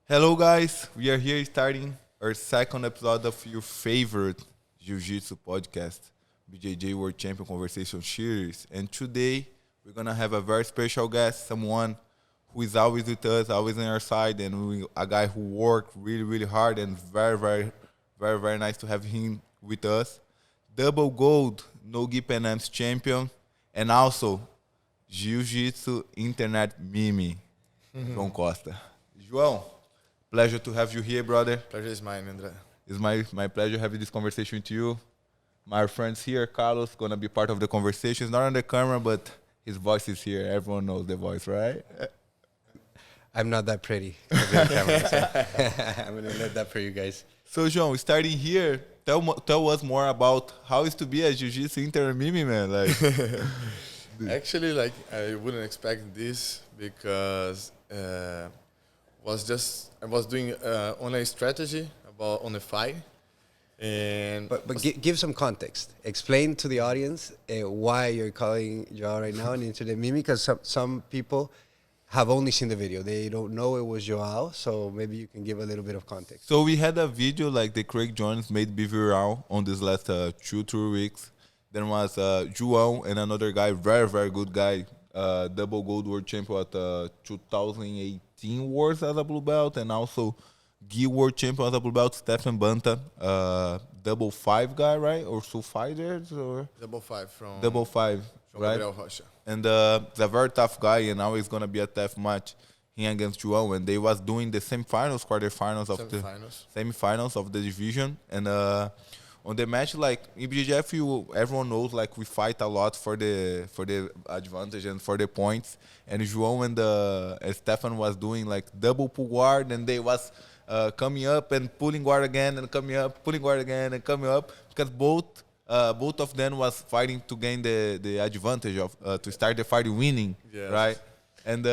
Hello, guys. We are here starting our second episode of your favorite jiu-jitsu podcast, BJJ World Champion Conversation Series. And today, we're going to have a very special guest, someone who is always with us, always on our side, and a guy who worked really, really hard and very nice to have him with us. Double gold NoGi PANAM's champion, and also jiu-jitsu internet meme, João Costa. João, pleasure to have you here, brother. Pleasure is mine, Andrés. It's my pleasure having this conversation with you. My friends here, Carlos, gonna be part of the conversation. He's not on the camera, but his voice is here. Everyone knows the voice, right? I'm not that pretty to be on camera, so I'm gonna let that for you guys. So, João, starting here, tell us more about how it's to be a jiu-jitsu internet meme, man. Like, Actually, I wouldn't expect this because I was doing online strategy on a fight, and Give some context. Explain to the audience why you're calling Joao right now an internet meme, because some people have only seen the video. They don't know it was Joao, so maybe you can give a little bit of context. so we had a video like the Craig Jones made be viral on this last 2-3 weeks. Then was João and another guy, very good guy, double gold world champion at 2018 Wars as a blue belt, and also Ghee world champion as a blue belt, Stefan Banta, double five guy, right? Or so fighters or double five from right? Gabriel Rocha. And he's a very tough guy, and now it's gonna be a tough match him against João. And they was doing the quarterfinals of semifinals of the division. And on the match, like in BJJF, everyone knows like we fight a lot for the advantage and for the points. And João and Stefan was doing like double pull guard, and they was coming up and pulling guard again and coming up, pulling guard again and coming up, because both of them was fighting to gain the advantage of to start the fight winning, Yes. right? And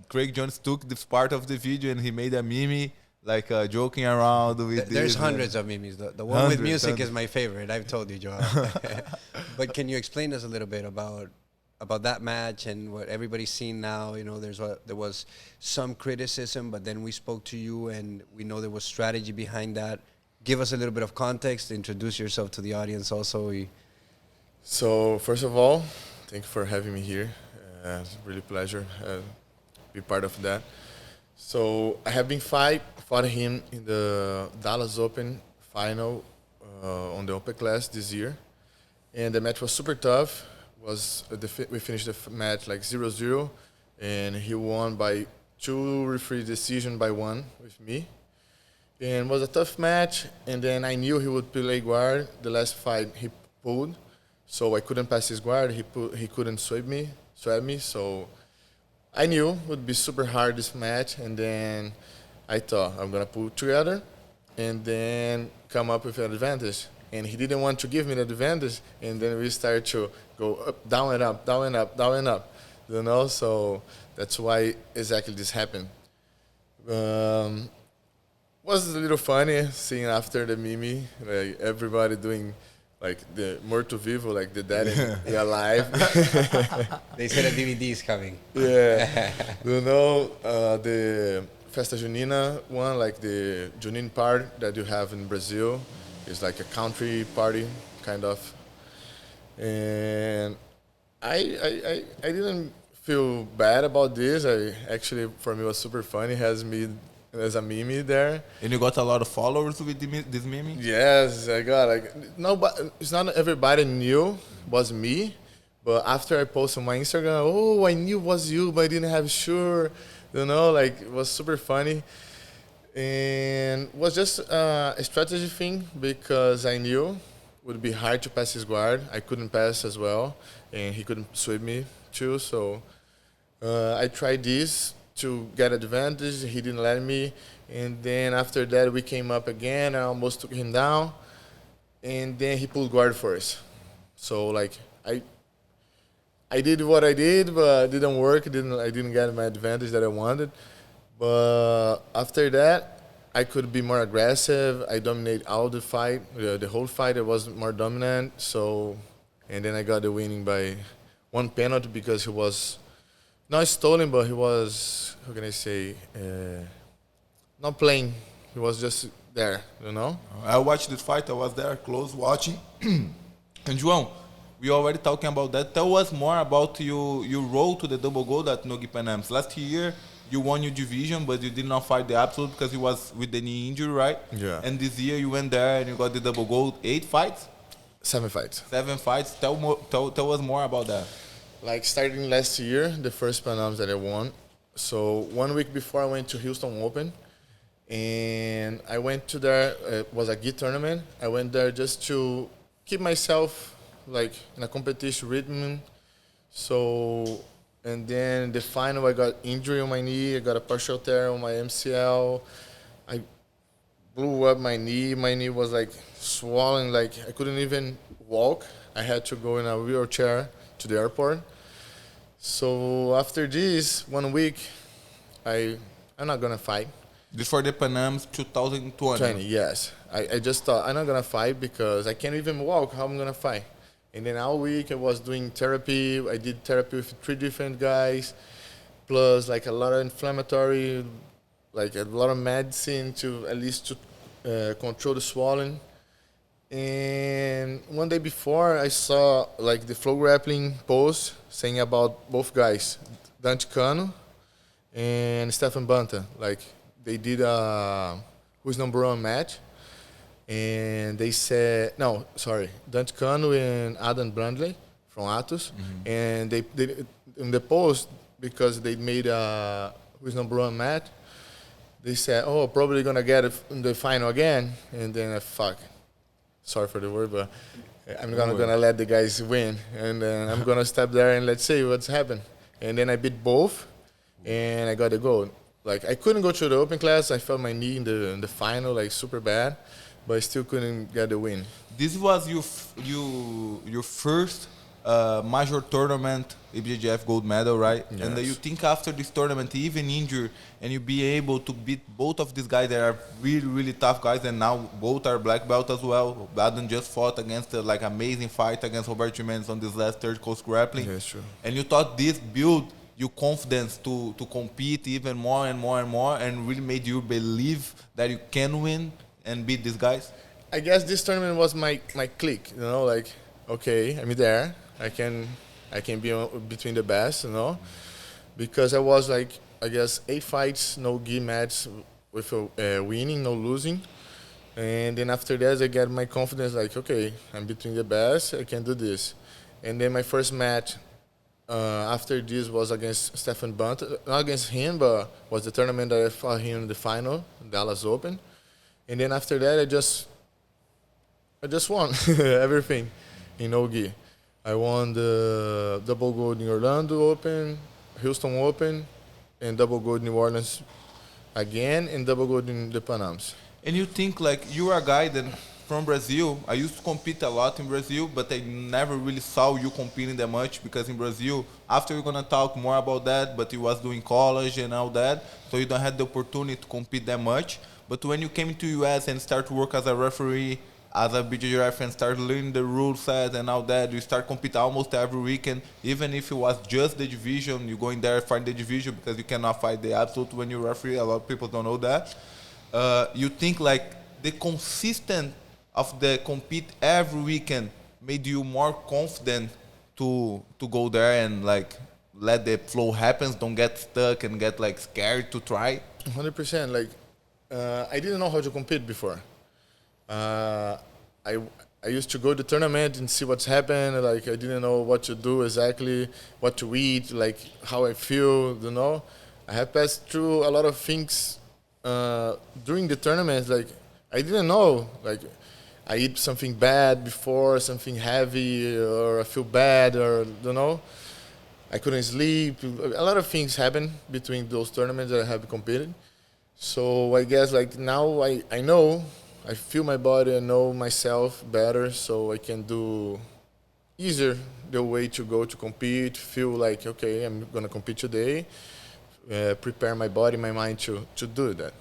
Craig Jones took this part of the video and he made a meme like joking around with There's this, hundreds of memes. The one with Hundreds, music is hundreds. my favorite. I've told you, Joao. But can you explain us a little bit about that match and what everybody's seen now? You know, there was some criticism, but then we spoke to you and we know there was strategy behind that. Give us a little bit of context. Introduce yourself to the audience also. So first of all, thank you for having me here. It's really a pleasure be part of that. So I have been fought him in the Dallas Open final on the open class this year, and the match was super tough. We finished the match like 0-0, and he won by 2 referee decision by 1 with me. And it was a tough match, and then I knew he would play guard. The last fight he pulled, so I couldn't pass his guard. He couldn't sweep me, so I knew it would be super hard this match. And then I thought I'm gonna pull together and then come up with an advantage. And he didn't want to give me the advantage, and then we started to go up, down and up, down and up, down and up. You know, so that's why exactly this happened. Was a little funny seeing after the meme, like everybody doing like the Morto Vivo, like the dead and alive. They said a DVD is coming. Yeah. You know, the Festa Junina one, like the Junin party that you have in Brazil, is like a country party, kind of. And I didn't feel bad about this. Actually, for me, it was super funny. Has me as a meme there. And you got a lot of followers with this meme? Yes, I got no, but it's not everybody knew was me. But after I posted on my Instagram, oh, I knew it was you, but I didn't have sure. You know, like it was super funny. And it was just a strategy thing because I knew it would be hard to pass his guard. I couldn't pass as well, and he couldn't sweep me too. So I tried this to get advantage. He didn't let me. And then after that, we came up again. I almost took him down. And then he pulled guard first. So, like, I did what I did, but it didn't work. I didn't get my advantage that I wanted. But after that, I could be more aggressive. I dominate all the fight. The whole fight, I was more dominant. So, and then I got the winning by 1 penalty because he was not stolen, but he was, how can I say, not playing. He was just there, you know. I watched this fight. I was there close watching. And João, we already talking about that. Tell us more about your role to the double gold at NoGi PANAMs. Last year, you won your division, but you did not fight the absolute because you was with the knee injury, right? Yeah. And this year you went there and you got the double gold. 8 fights? 7 fights. 7 fights. Tell us more about that. Like starting last year, the first PANAMs that I won. So 1 week before I went to Houston Open, and I went to there. It was a Ghee tournament. I went there just to keep myself like in a competition rhythm. So, and then the final, I got injury on my knee. I got a partial tear on my MCL. I blew up my knee. My knee was like swollen, like I couldn't even walk. I had to go in a wheelchair to the airport. So after this 1 week, I'm not gonna fight. This for the PANAMs 2020. Yes. I just thought I'm not gonna fight because I can't even walk. How am I gonna fight? And then all week I was doing therapy. I did therapy with 3 different guys, plus like a lot of inflammatory, like a lot of medicine to at least to control the swelling. And one day before, I saw like the Flow Grappling post saying about both guys, Dante Cano and Stefan Banta. Like they did a who's number one match, and they said Dante Cano and Adam Brandley from Atos, and they in the post because they made a who's number one match. They said, "Oh, probably gonna get it in the final again," and then fuck. Sorry for the word, but I'm gonna let the guys win, and then I'm gonna step there and let's see what's happened. And then I beat both, and I got the gold. Like I couldn't go to the open class. I felt my knee in the final, like super bad, but I still couldn't get the win. This was your first major tournament IBJJF gold medal, right? Yes. And you think after this tournament, even injured, and you be able to beat both of these guys that are really, really tough guys, and now both are black belt as well. Adam just fought against a like amazing fight against Roberto Jimenez on this last Third Coast Grappling. Yes, true. And you thought this build your confidence to compete even more and more and more, and really made you believe that you can win and beat these guys? I guess this tournament was my click, you know, like, okay, I'm there. I can be between the best, you know, because I was like, I guess 8 fights, no Ghee match with winning, no losing. And then after that, I get my confidence like, okay, I'm between the best, I can do this. And then my first match after this was against Stefan Bunt, not against him, but was the tournament that I fought him in the final, Dallas Open. And then after that, I just won everything in NoGi. I won the double gold in Orlando Open, Houston Open, and double gold in New Orleans again, and double gold in the PANAMs. And you think like you are a guy that from Brazil. I used to compete a lot in Brazil, but I never really saw you competing that much because in Brazil, after we're gonna talk more about that, but you was doing college and all that, so you don't have the opportunity to compete that much. But when you came to US and start to work as a referee, as a BJJ ref, and start learning the rule set and all that, you start competing almost every weekend. Even if it was just the division, you go in there and fight the division because you cannot fight the absolute when you referee. A lot of people don't know that. You think like the consistent of the compete every weekend made you more confident to go there and like let the flow happen, don't get stuck and get like scared to try? 100%. Like I didn't know how to compete before. I used to go to the tournament and see what's happened. Like I didn't know what to do exactly, what to eat, like how I feel. You know, I have passed through a lot of things during the tournament. Like I didn't know. Like I eat something bad before, something heavy, or I feel bad, or you know, I couldn't sleep. A lot of things happened between those tournaments that I have competed. So I guess like now I know. I feel my body, I know myself better, so I can do easier the way to go to compete, feel like, okay, I'm going to compete today, prepare my body, my mind to do that.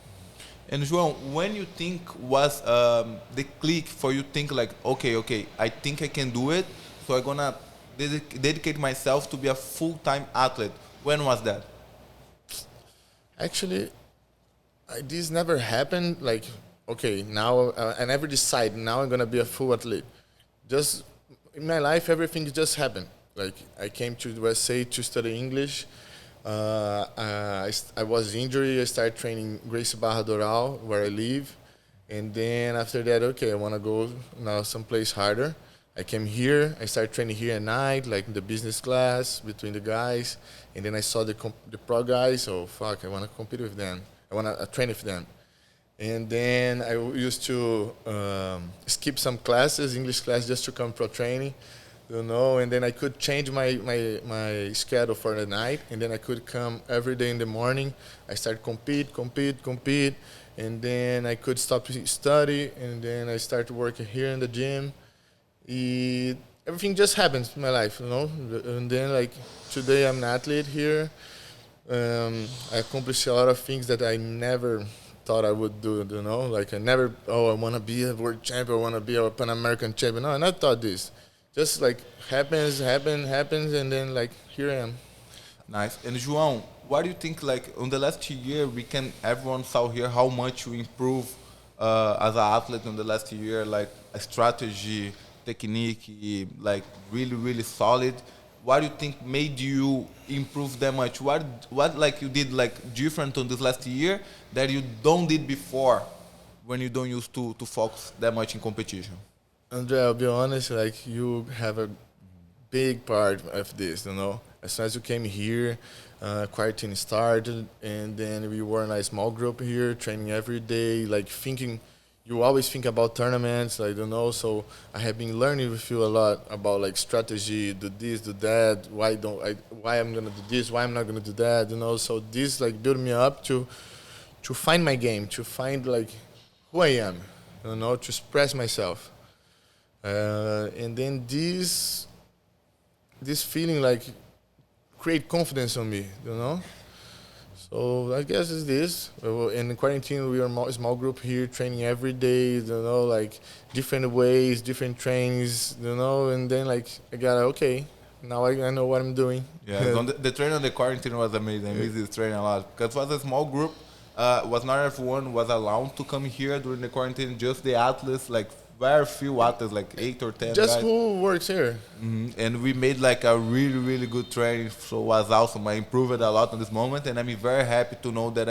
And João, when you think was the click for you think like, okay, I think I can do it, so I'm going to dedicate myself to be a full-time athlete. When was that? Actually, this never happened. Like, okay, now I never decide. Now I'm gonna be a full athlete. Just in my life, everything just happened. Like I came to the USA to study English. I was injured. I started training Grace Barra Doral, where I live, and then after that, okay, I want to go now someplace harder. I came here. I started training here at night, like in the business class between the guys, and then I saw the pro guys. So fuck, I want to compete with them. I want to train with them. And then I used to skip some classes, English class, just to come pro training, and then I could change my schedule for the night, and then I could come every day in the morning. I started compete, and then I could stop study, and then I started working here in the gym. Everything just happens in my life, and then like today I'm an athlete here. I accomplished a lot of things that I never thought I would do, like I want to be a world champion, I want to be a Pan American champion. No, I never thought this. Just like happens, and then like here I am. Nice. And João, what do you think, like on the last year, everyone saw here how much you improve as an athlete in the last year, like a strategy, technique, like really, really solid. What do you think made you improve that much? What like you did like different on this last year that you don't did before when you don't used to focus that much in competition? Andre, I'll be honest, like you have a big part of this, As soon as you came here, quarantine started, and then we were in a small group here, training every day, like thinking. You always think about tournaments, so I have been learning with you a lot about like strategy, do this, do that, why I'm gonna do this, why I'm not gonna do that, so this like built me up to find my game, to find like who I am, to express myself. And then this feeling like create confidence on me, So I guess it's this. In quarantine, we are a small group here, training every day, like different ways, different trains, and then like I got okay, now I know what I'm doing. Yeah, the training on the quarantine was amazing. I miss this training a lot because it was a small group. Was not everyone was allowed to come here during the quarantine. Just the athletes, like very few athletes, like 8 or 10 just guys. Who works here. And we made like a really, really good training, so it was awesome. I improved a lot on this moment, and I'm very happy to know that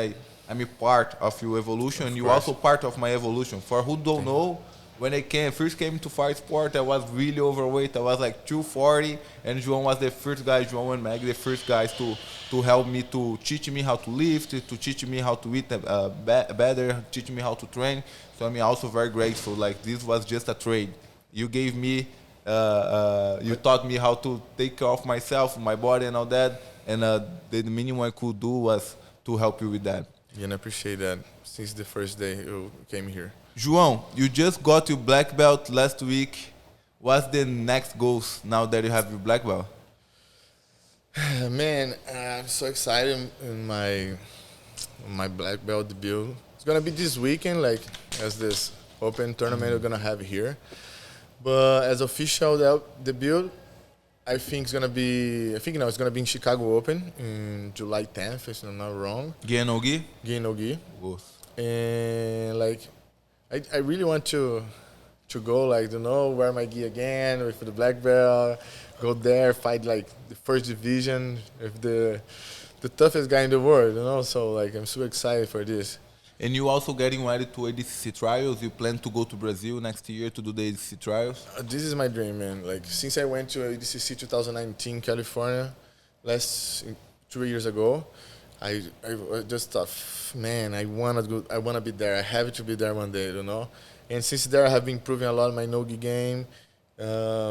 I'm a part of your evolution, and you're also part of my evolution. For who don't know, when I first came to fight sport, I was really overweight. I was like 240, and João was the first guy, João and Meg, the first guys to help me, to teach me how to lift, to teach me how to eat better, teach me how to train. So I'm also very grateful. Like this was just a trade. You gave me, you taught me how to take care of myself, my body, and all that. And the minimum I could do was to help you with that. Yeah, and I appreciate that since the first day you came here. João, you just got your black belt last week. What's the next goals now that you have your black belt? Man, I'm so excited in my black belt debut. It's gonna be this weekend, like as this open tournament we're gonna have here. But as official debut, I think it's gonna be in Chicago Open in July 10th, if I'm not wrong. Ghee and NoGi? Ghee and NoGi. And like I really want to go, like, wear my gi again with the black belt, go there, fight like the first division with the toughest guy in the world, So like I'm super excited for this. And you also getting ready to ADCC trials. You plan to go to Brazil next year to do the ADCC trials? This is my dream, man. Like since I went to ADCC 2019 California, 2 years ago, I just thought, man, I wanna be there. I have to be there one day, And since there, I have been improving a lot in my NoGi game.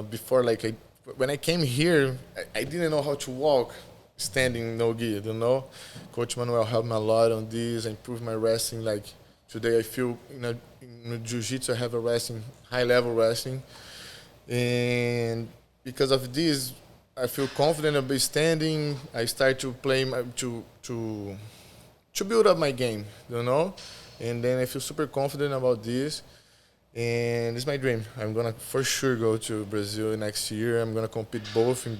Before, like, when I came here, I didn't know how to walk standing NoGi, Coach Manuel helped me a lot on this. I improved my wrestling. Like today, I feel in jiu-jitsu, I have a high-level wrestling, and because of this, I feel confident about standing. I start to play to build up my game, and then I feel super confident about this. And it's my dream. I'm gonna for sure go to Brazil next year. I'm gonna compete both in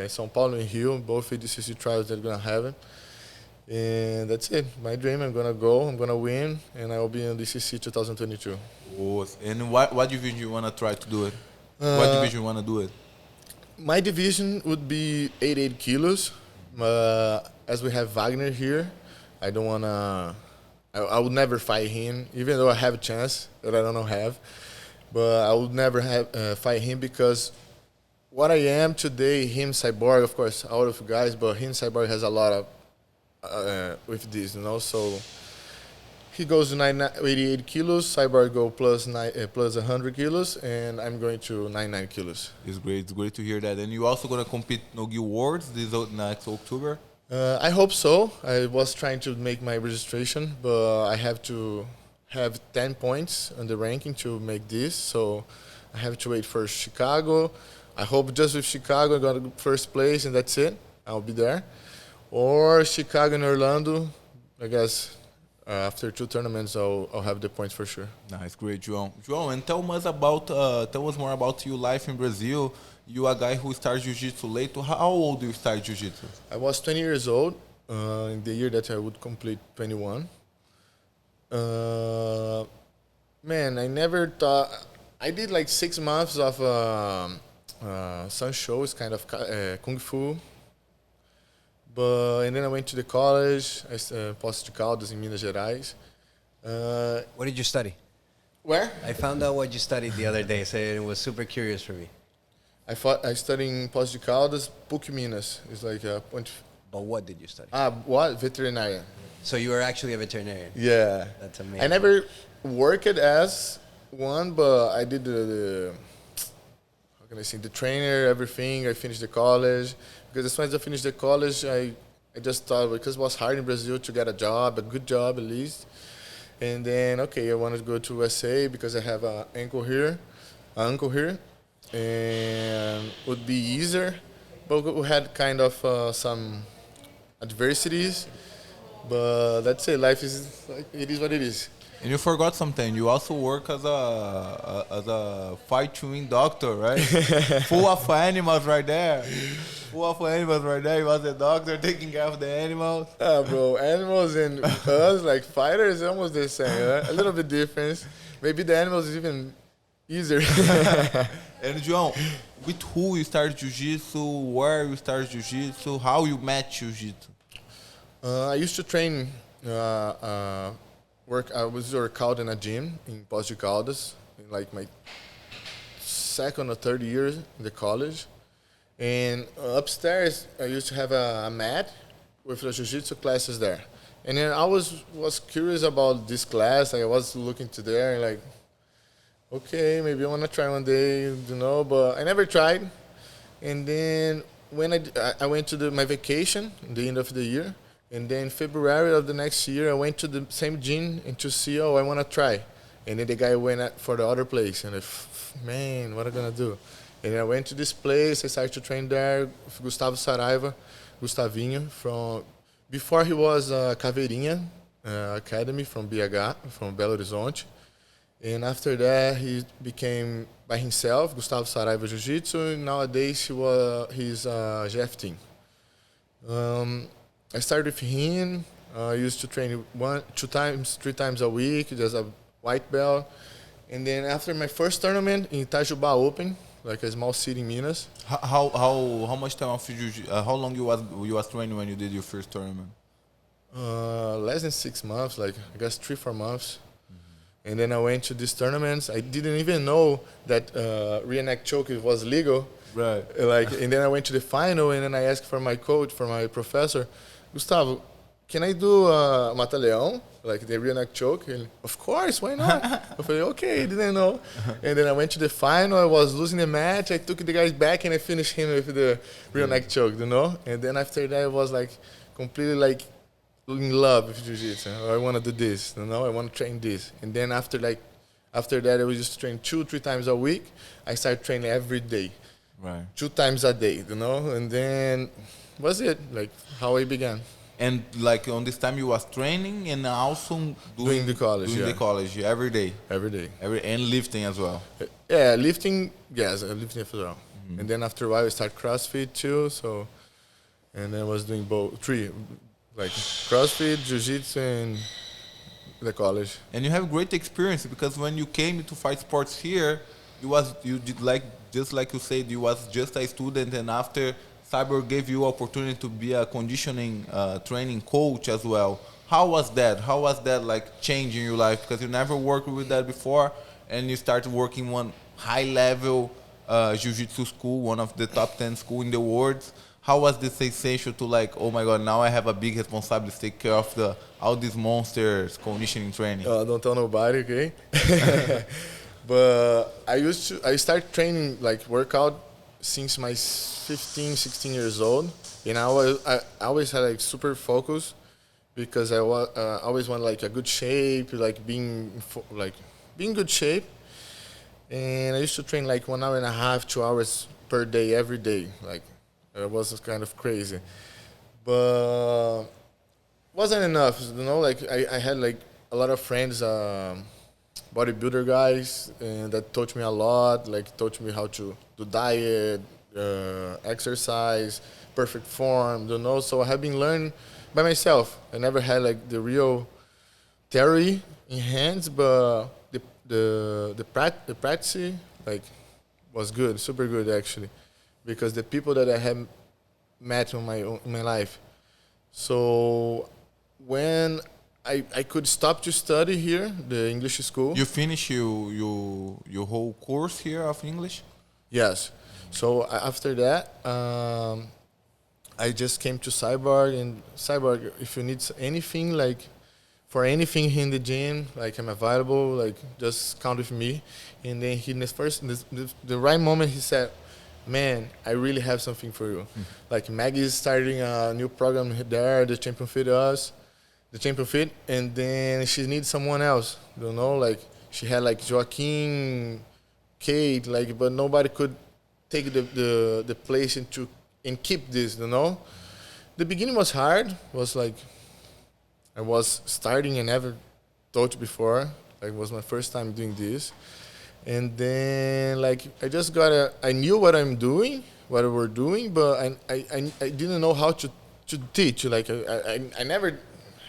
São Paulo and Rio, both ADCC trials that are gonna happen. And that's it. My dream, I'm going to go, I'm going to win, and I will be in DCC 2022. Oh, and what division you want to try to do it? What division you want to do it? My division would be 88 kilos. As we have Wagner here, I don't want to... I would never fight him, even though I have a chance that I don't have. But I would never fight him because what I am today, him, Cyborg, of course, all of you guys, but him, Cyborg has a lot of with this, you know. So he goes to 88 kilos, Cyborg go plus 100 kilos, and I'm going to 99 kilos. It's great. It's great to hear that. And you're also going to compete NoGi Worlds this next October? I hope so. I was trying to make my registration, but I have to have 10 points on the ranking to make this. So I have to wait for Chicago. I hope just with Chicago I got first place and that's it. I'll be there. Or Chicago and Orlando. I guess after 2 tournaments I'll have the points for sure. Nice, great, João. João, and tell us more about your life in Brazil. You are a guy who started jiu-jitsu late. How old do you start jiu-jitsu? I was 20 years old in the year that I would complete 21. Man, I never thought... I did like 6 months of some shows, kind of Kung Fu. And then I went to the college, Poços de Caldas in Minas Gerais. What did you study? Where? I found out what you studied the other day, so it was super curious for me. I studied in Poços de Caldas, PUC Minas. It's like a point. But what did you study? What? Veterinarian. So you were actually a veterinarian? Yeah. That's amazing. I never worked as one, but I did the how can I say, the trainer, everything. I finished the college. Because as soon as I finished the college, I just thought, because it was hard in Brazil to get a job, a good job at least. And then, okay, I wanted to go to USA because I have an uncle here. And would be easier, but we had kind of some adversities. But that's it. Life is like, it is what it is. And you forgot something. You also work as a fight-chewing doctor, right? Full of animals right there. Full of animals right there. You was a doctor taking care of the animals. Bro, animals and us, like fighters, almost the same. Right? A little bit different. Maybe the animals is even easier. And João, with who you started jiu-jitsu, where you started jiu-jitsu, how you met jiu-jitsu? I used to train, I was working out in a gym in Poços de Caldas, in like my 2nd or 3rd year in the college. And upstairs, I used to have a mat with the jiu-jitsu classes there. And then I was curious about this class. I was looking to there and like, okay, maybe I want to try one day, you know, but I never tried. And then when I went to my vacation at the end of the year, and then February of the next year, I went to the same gym and to see, I want to try. And then the guy went for the other place, and man, what am I going to do? And then I went to this place, I started to train there with Gustavinho, before he was Caveirinha Academy from BH, from Belo Horizonte. And after that, he became by himself, Gustavo Saraiva Jiu-Jitsu, and nowadays he's GF team. I started with him. I used to train 1, 2 times, 3 times a week, just a white belt. And then after my first tournament in Itajubá Open, like a small city in Minas. How much time of jiu-jitsu? How long you was training when you did your first tournament? Less than 6 months, like I guess 3-4 months. And then I went to these tournaments. I didn't even know that rear neck choke was legal. Right. And then I went to the final, and then I asked for my coach, for my professor, Gustavo, can I do mata-leão, like the rear neck choke? And of course, why not? I said, okay, didn't know. And then I went to the final. I was losing the match. I took the guy's back, and I finished him with the rear neck choke, you know? And then after that, I was like completely like in love with jiu-jitsu. I want to do this, you know? I want to train this. And then after that, I was just train 2-3 times a week. I started training every day. Right. 2 times a day, you know? And then was it, like how I began. And like on this time you was training and also doing the college, the college every day. Every day. And lifting as well. Yeah, lifting, yes, lifting as well. And then after a while I started CrossFit too, so, and then I was doing both, 3, like CrossFit, jiu-jitsu, and the college. And you have great experience because when you came to fight sports here, you did like just like you said, you was just a student, and after Cyborg gave you opportunity to be a conditioning training coach as well. How was that? How was that like changing your life? Because you never worked with that before, and you started working one high level jiu-jitsu school, one of the top 10 school in the world. How was the sensation to like, oh my God, now I have a big responsibility to take care of all these monsters conditioning training? Don't tell nobody, okay? But I started training like workout since my 15, 16 years old, and I always had like super focus because I always want like a good shape, like being good shape. And I used to train like 1 hour and a half, 2 hours per day, every day. Like it was kind of crazy, but wasn't enough. You know, like I had like a lot of friends, bodybuilder guys, and that taught me a lot. Like taught me how to do diet, exercise, perfect form. You know, so I have been learning by myself. I never had like the real theory in hands, but the practice like was good, super good actually, because the people that I have met in my life. So when I could stop to study here, the English school. You finish your whole course here of English? Yes. So after that, I just came to Cyborg, and Cyborg, if you need anything like for anything here in the gym, like I'm available, like just count with me. And then the right moment he said, man, I really have something for you. Like Maggie is starting a new program there, the Champion Fit, and then she needs someone else, you know, like she had like Joaquin, Kate, like, but nobody could take the place and keep this, you know. The beginning was hard, was like, I was starting and never taught before. Like, it was my first time doing this. And then, like, I knew what I'm doing, what we're doing, but I didn't know how to teach. Like, I never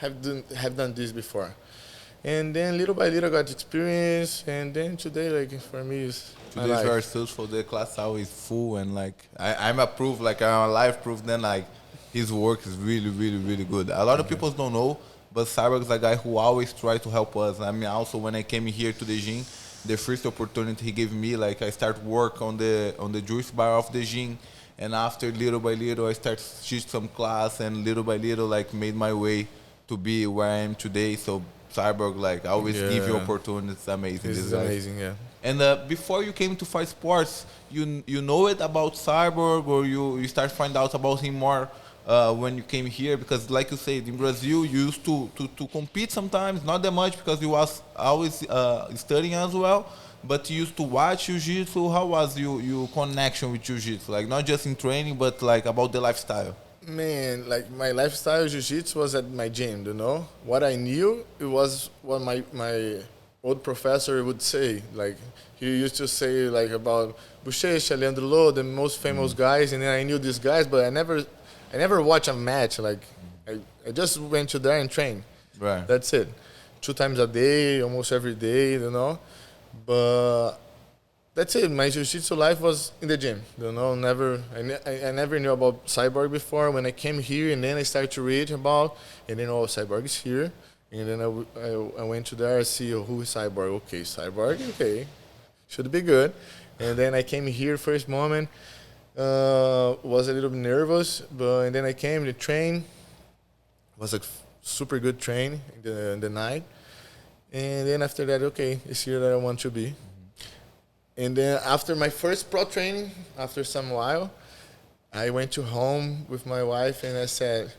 have done this before. And then, little by little, I got experience. And then today, like, for me, is today's very successful. The class always full, and like I'm a proof, like I'm a live proof. Then like his work is really, really, really good. A lot of people don't know, but Cyborg is a guy who always tries to help us. I mean, also when I came here to the gym, the first opportunity he gave me, like I start work on the juice bar of the gym, and after little by little I start teach some class, and little by little like made my way to be where I am today. So Cyborg like always give you opportunities. It's amazing. This is amazing, yeah. And before you came to fight sports, you know it about Cyborg, or you start find out about him more when you came here? Because like you said, in Brazil you used to compete sometimes, not that much because you was always studying as well, but you used to watch jiu-jitsu. How was your connection with jiu-jitsu? Like not just in training, but like about the lifestyle. Man, like my lifestyle jiu-jitsu was at my gym, you know. What I knew, it was what my old professor would say. Like he used to say like about Bochecha, Leandro Lô, the most famous guys, and then I knew these guys, but I never watched a match. Like I just went to there and trained. Right. That's it. 2 times a day, almost every day, you know. But that's it. My jiu-jitsu life was in the gym, you know. I never knew about Cyborg before. When I came here, and then I started to read about, and then Cyborg is here, and then I went to there and see who is Cyborg. Okay, Cyborg, okay, should be good. And then I came here first moment, was a little bit nervous, and then I came to train. Was a super good train in the night, and then after that, okay, it's here that I want to be. And then after my first pro training, after some while, I went to home with my wife and I said,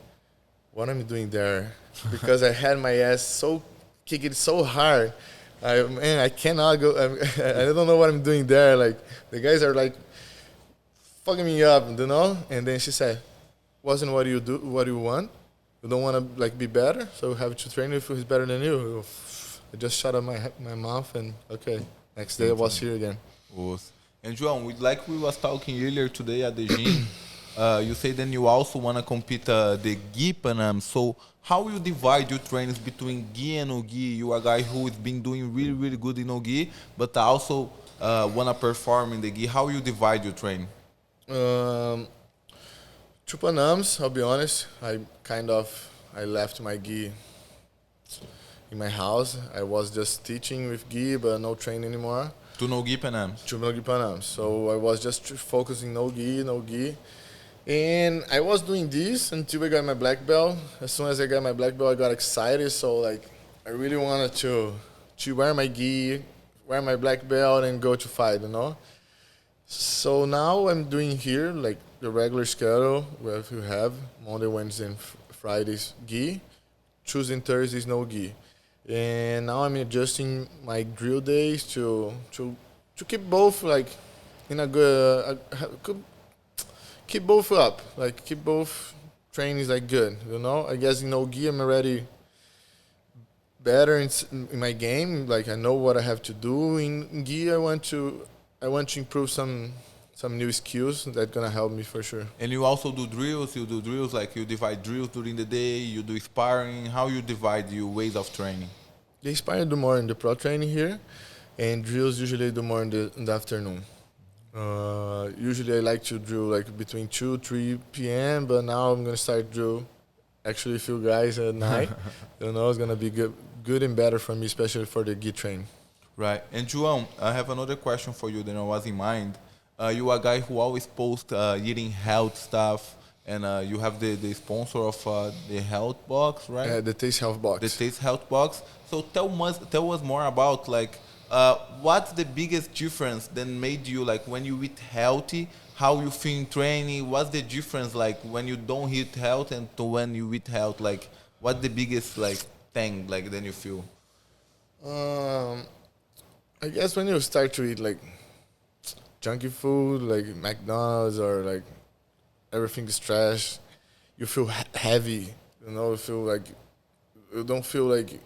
what am I doing there? Because I had my ass kicked so hard. I cannot go. I don't know what I'm doing there. Like, the guys are like fucking me up, you know? And then she said, wasn't what you want? You don't want to like be better? So you have to train with who's better than you. I just shut up my mouth and okay. Next day I was here again. And João, like we was talking earlier today at the gym, You say then you also want to compete the Ghee PANAM. So how you divide your trainings between Ghee and NoGi? You are a guy who has been doing really, really good in NoGi, but also want to perform in the Ghee. How you divide your training? Two Panams, I'll be honest. I left my Ghee in my house. I was just teaching with Ghee, but no training anymore. To NoGi PANAM. To NoGi Panam. So I was just focusing no Ghee. And I was doing this until I got my black belt. As soon as I got my black belt, I got excited. So like, I really wanted to wear my Ghee, wear my black belt, and go to fight, you know. So now I'm doing here like the regular schedule where you have Monday, Wednesday, and Fridays Ghee, Tuesday and Thursdays no Ghee. And now I'm adjusting my drill days to keep both like in a good, keep both up, like keep both trainings like good, you know. I guess in NoGi I'm already better in my game. Like I know what I have to do. In Ghee I want to improve some new skills that's gonna help me for sure. And you also do drills. You do drills like you divide drills during the day. You do sparring. How you divide your ways of training? The sparring do more in the pro training here, and drills usually do more in the afternoon. Usually I like to drill like between 2-3 p.m. But now I'm gonna start drill actually a few guys at night. You know, it's gonna be good and better for me, especially for the Ghee training. Right. And João, I have another question for you that I was in mind. You are a guy who always posts eating health stuff, and you have the sponsor of the health box, right? The Taste Health Box. The Taste Health Box. So tell us more about like what's the biggest difference that made you like when you eat healthy, how you feel in training? What's the difference like when you don't eat health and to when you eat health? Like what's the biggest like thing like then you feel? I guess when you start to eat like junky food, like McDonald's or like everything is trash, you feel heavy. You know, you don't feel like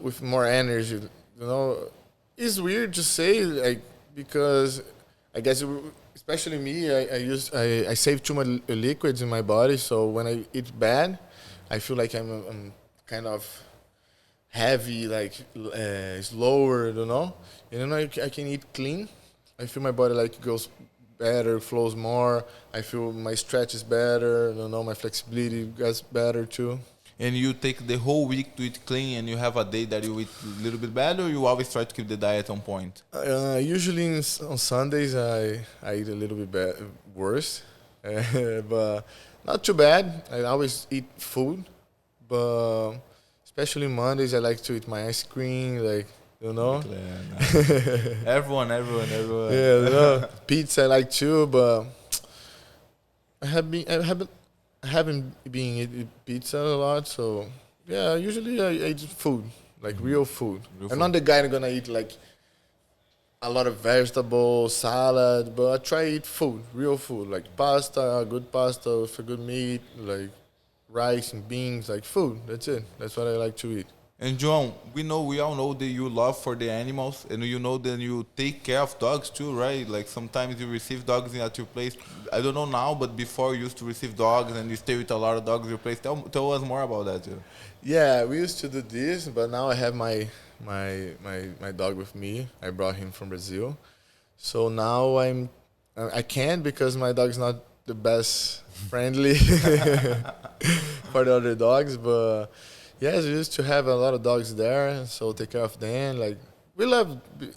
with more energy. You know, it's weird to say like because I guess especially me, I save too much liquids in my body. So when I eat bad, I feel like I'm kind of heavy, like slower, you know. And then I can eat clean. I feel my body like goes better, flows more. I feel my stretch is better, you know, my flexibility gets better too. And you take the whole week to eat clean, and you have a day that you eat a little bit bad, or you always try to keep the diet on point? Usually on Sundays I eat a little bit worse, but not too bad. I always eat food, but especially Mondays I like to eat my ice cream, like, you know. Everyone. Yeah, you know, pizza I like too, but I haven't been eating pizza a lot, so yeah. Usually I eat food, like real food. I'm not the guy that's gonna eat like a lot of vegetables, salad, but I try to eat food, real food, like pasta, good pasta with a good meat, like rice and beans, like food. That's it. That's what I like to eat. And João, we all know that you love for the animals, and you know that you take care of dogs too, right? Like sometimes you receive dogs at your place. I don't know now, but before you used to receive dogs, and you stay with a lot of dogs at your place. Tell us more about that too. Yeah, we used to do this, but now I have my dog with me. I brought him from Brazil, so now I can't because my dog's not the best friendly for the other dogs, but. Yes, we used to have a lot of dogs there, so take care of them. Like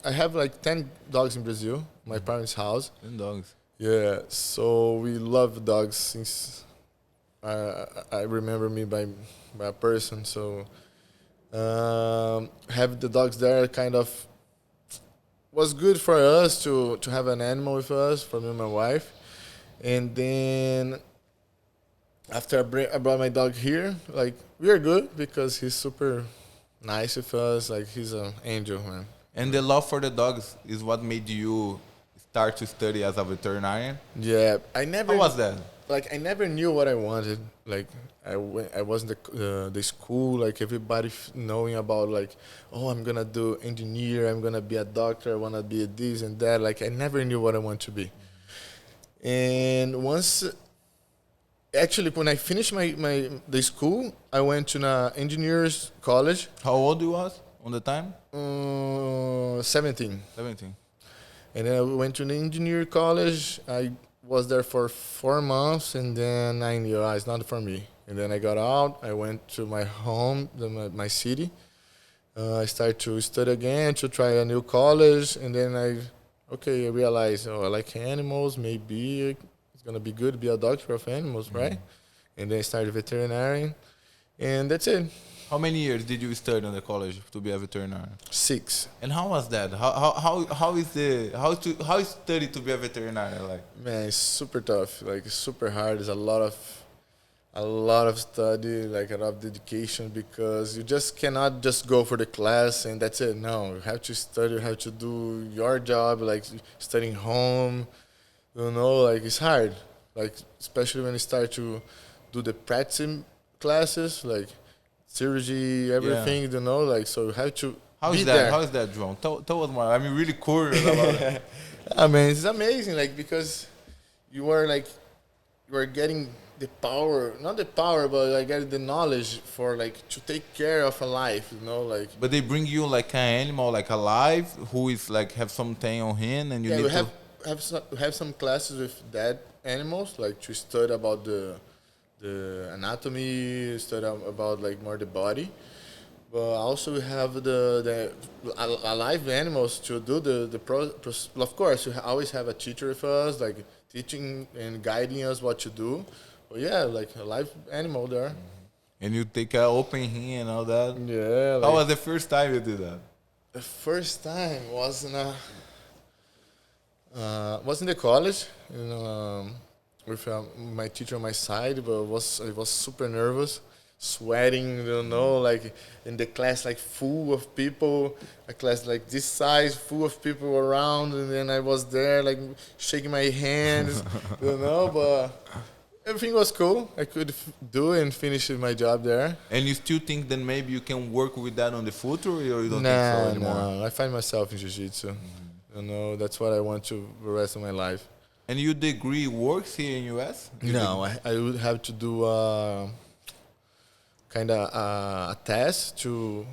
I have like 10 dogs in Brazil, my parents' house. 10 dogs. Yeah, so we love dogs since I remember me by a person. So have the dogs there kind of was good for us to have an animal with us, for me and my wife. And then after I brought my dog here, like, we are good because he's super nice with us. Like, he's an angel, man. And the love for the dogs is what made you start to study as a veterinarian? Yeah, How was that? Like, I never knew what I wanted. Like, I was in the school, like, everybody knowing about, like, oh, I'm going to do engineer, I'm going to be a doctor, I want to be a this and that. Like, I never knew what I want to be. And once, actually, when I finished the school, I went to an engineers college. How old you was on the time? 17. 17. And then I went to an engineer college. I was there for 4 months, and then I knew it's not for me. And then I got out. I went to my home, my city. I started to study again, to try a new college, and then I realized, I like animals. Maybe it's gonna be good to be a doctor of animals, right? And then I started veterinarian, and that's it. How many years did you study in the college to be a veterinarian? 6. And how was that? How is study to be a veterinarian like? Man, it's super tough. Like, it's super hard. It's a lot of study, like a lot of dedication, because you just cannot just go for the class and that's it. No, you have to study, you have to do your job, like studying home. Like, it's hard. Like, especially when you start to do the practice classes, like surgery, everything, like, so you have to be there. How is that, João? Tell us more. I'm really curious about it. I mean, it's amazing, like, because you are getting the power, not the power, but like getting the knowledge for like to take care of a life, like. But they bring you like an animal, like alive, who is like have something on him, and you need to have some classes with dead animals, like to study about the anatomy, study about like more the body. But also we have the alive animals to do of course, you always have a teacher with us, like teaching and guiding us what to do. But yeah, like a live animal there. And you take an open hand and all that. Yeah. Like, how was the first time you did that? The first time was in the college, with my teacher on my side, but I was super nervous, sweating, like in the class, like full of people, a class like this size, full of people around, and then I was there, like shaking my hands, but everything was cool. I could do and finish my job there. And you still think that maybe you can work with that on the future, or you don't think so anymore? No, I find myself in jiu-jitsu. That's what I want to the rest of my life. And your degree works here in US? No, I would have to do kind of a test to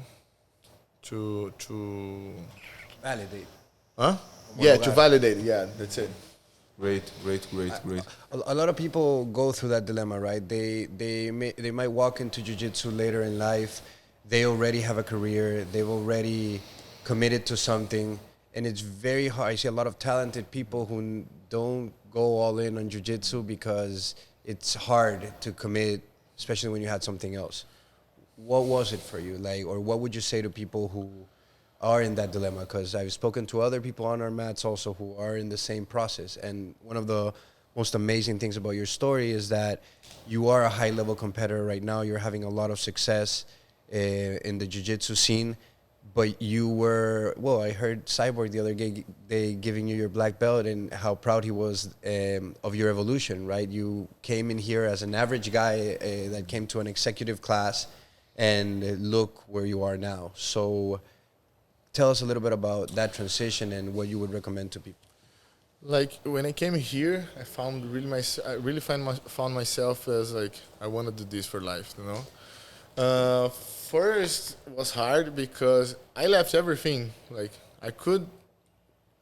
validate. Huh? Yeah, to validate. Yeah, that's it. Great. A lot of people go through that dilemma, right? They might walk into jiu-jitsu later in life. They already have a career. They've already committed to something, and it's very hard. I see a lot of talented people who don't go all in on jiu-jitsu because it's hard to commit, especially when you had something else. What was it for you, like, or what would you say to people who are in that dilemma? Because I've spoken to other people on our mats also who are in the same process. And one of the most amazing things about your story is that you are a high-level competitor right now. You're having a lot of success in the jiu-jitsu scene. But you were, well, I heard Cyborg the other day giving you your black belt and how proud he was of your evolution, right? You came in here as an average guy that came to an executive class, and look where you are now. So tell us a little bit about that transition and what you would recommend to people. Like, when I came here, I found found myself as like, I want to do this for life, First was hard because I left everything. Like, I could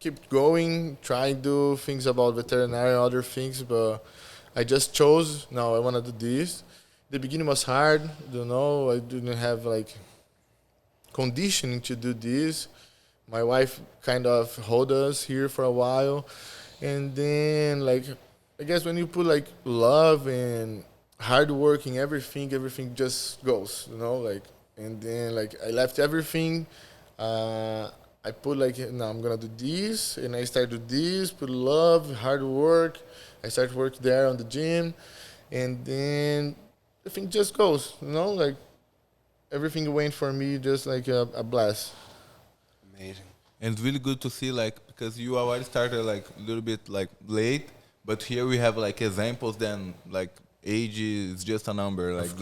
keep going, try to do things about veterinary, other things, but I just chose, no, I want to do this. The beginning was hard, I didn't have like conditioning to do this. My wife kind of held us here for a while. And then, like, I guess when you put like love and hard working, everything just goes, like. And then, like, I left everything. I put like, no, I'm gonna do this, and I started do this. Put love, hard work. I started work there on the gym, and then everything just goes, like everything went for me just like a blast. Amazing. And it's really good to see, like, because you already started like a little bit like late, but here we have like examples. Then like age is just a number, like a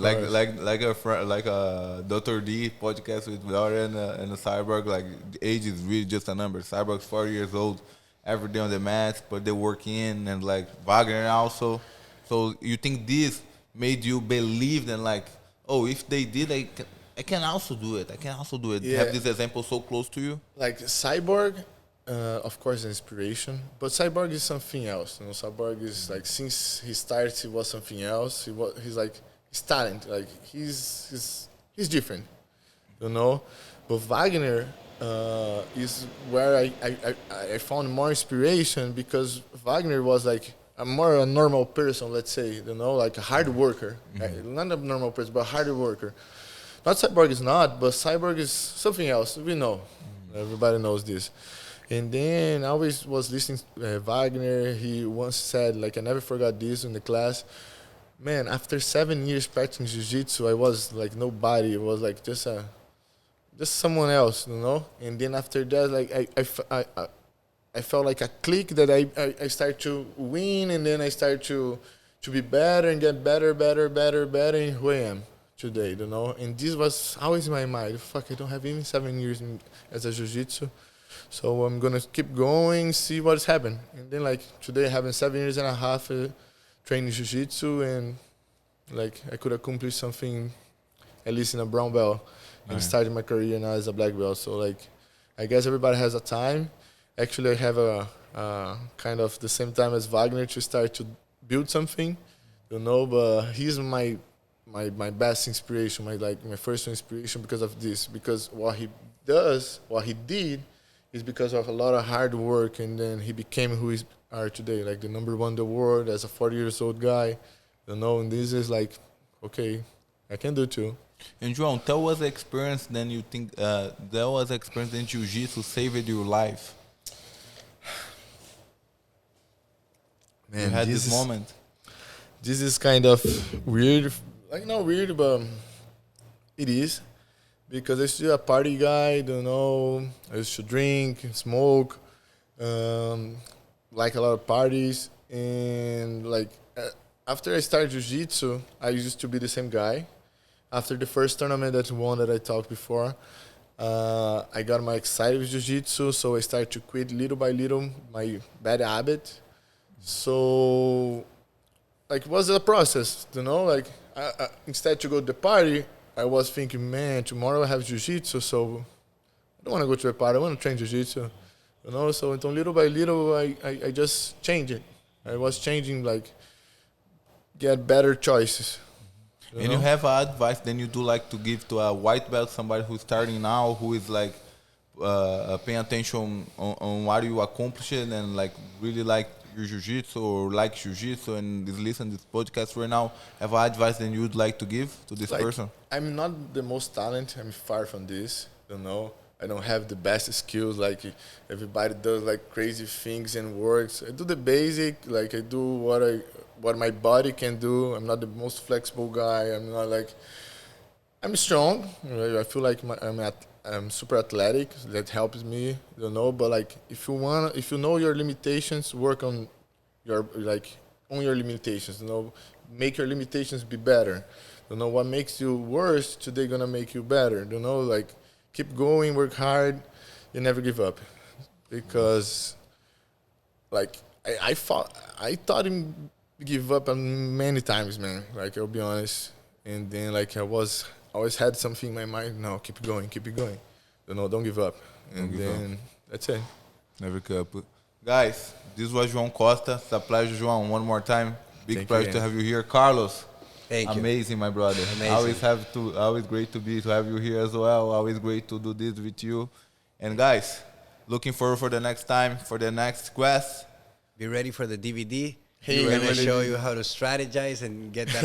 Dr. D podcast with Joya and a Cyborg. Like, age is really just a number. Cyborg's 4 years old, every day on the mats, but they work in and like Wagner also. So you think this made you believe that like, oh, if they did, I can also do it. I can also do it. Yeah. Have this example so close to you? Like Cyborg, of course, an inspiration, but Cyborg is something else. You know, Cyborg is like since he started, he was something else. He's like his talent, like he's different, you know. But Wagner is where I found more inspiration because Wagner was like a normal person, let's say, you know, like a hard worker, not a normal person, but a hard worker. Not Cyborg is not, but Cyborg is something else. We know, everybody knows this. And then I always was listening to Wagner. He once said, like, I never forgot this in the class. Man, after 7 years practicing jiu-jitsu, I was like nobody. It was like just someone else, you know. And then after that, like I felt like a click that I started to win, and then I started to be better and get better, and who I am today, you know. And this was always in my mind. Fuck, I don't have even 7 years as a jiu-jitsu. So I'm going to keep going, see what's happened. And then, like, today I have 7 years and a half training jiu-jitsu, and, like, I could accomplish something, at least in a brown belt, and started my career now as a black belt. So, like, I guess everybody has a time. Actually, I have a kind of the same time as Wagner to start to build something, you know, but he's my best inspiration, my first inspiration because of this, because what he did, is because of a lot of hard work, and then he became who he are today, like the #1 in the world as a 40-year-old guy, you know. And this is like, okay, I can do too. And João, tell us the experience. Then you think there was experience in jiu-jitsu saved your life. Man, you had this moment. This is kind of weird, like not weird, but it is. Because I used to be a party guy, you know. I used to drink, smoke, like a lot of parties. And like after I started jiu-jitsu, I used to be the same guy. After the first tournament that won that I talked before, I got my excited with jiu-jitsu, so I started to quit little by little my bad habit. So, like, it was a process, you know. Like, instead to go to the party, I was thinking, man, tomorrow I have jiu-jitsu, so I don't want to go to a party. I want to train jiu-jitsu, you know. So, little by little, I just changed it. I was changing, like, get better choices. And you have advice then you do like to give to a white belt, somebody who's starting now, who is like paying attention on what you accomplished and like really like your jiu-jitsu or like jiu-jitsu and is listening to this podcast right now, have advice then you'd like to give to this person? I'm not the most talented. I'm far from this, you know. I don't have the best skills like everybody does, like crazy things and works. I do the basic, like I do what my body can do. I'm not the most flexible guy. I'm not like, I'm strong. Right? I feel like I'm super athletic. That helps me, you know. But like, if you know your limitations, work on your limitations. You know, make your limitations be better. You know, what makes you worse today gonna make you better. You know, like keep going, work hard, you never give up, because like I thought him give up many times, man. Like, I'll be honest. And then like I always had something in my mind. No, keep it going. You know, don't give up. And then that's it. Never give up. Guys, this was João Costa. It's a pleasure, João. One more time. Big pleasure to have you here. Carlos. Thank you. Amazing, my brother. Amazing. Always great to have you here as well. Always great to do this with you. And guys, looking forward for the next time, for the next quest. Be ready for the DVD. Hey, we're going to show you how to strategize and get that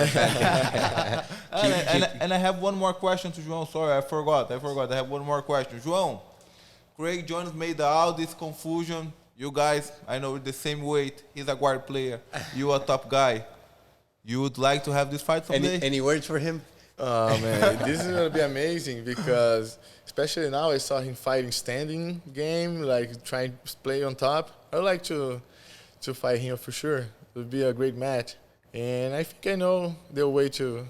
advantage. And I have one more question to João. Sorry, I forgot. I have one more question. João, Craig Jones made all this confusion. You guys, I know the same weight. He's a guard player. You a top guy. You would like to have this fight someday? Any words for him? Oh, man, this is going to be amazing because especially now I saw him fighting standing game, like trying to play on top. I would like to fight him for sure. It would be a great match. And I think I know the way to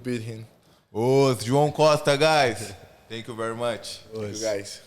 beat him. Oh, it's João Costa, guys. Thank you very much. Thank you, guys.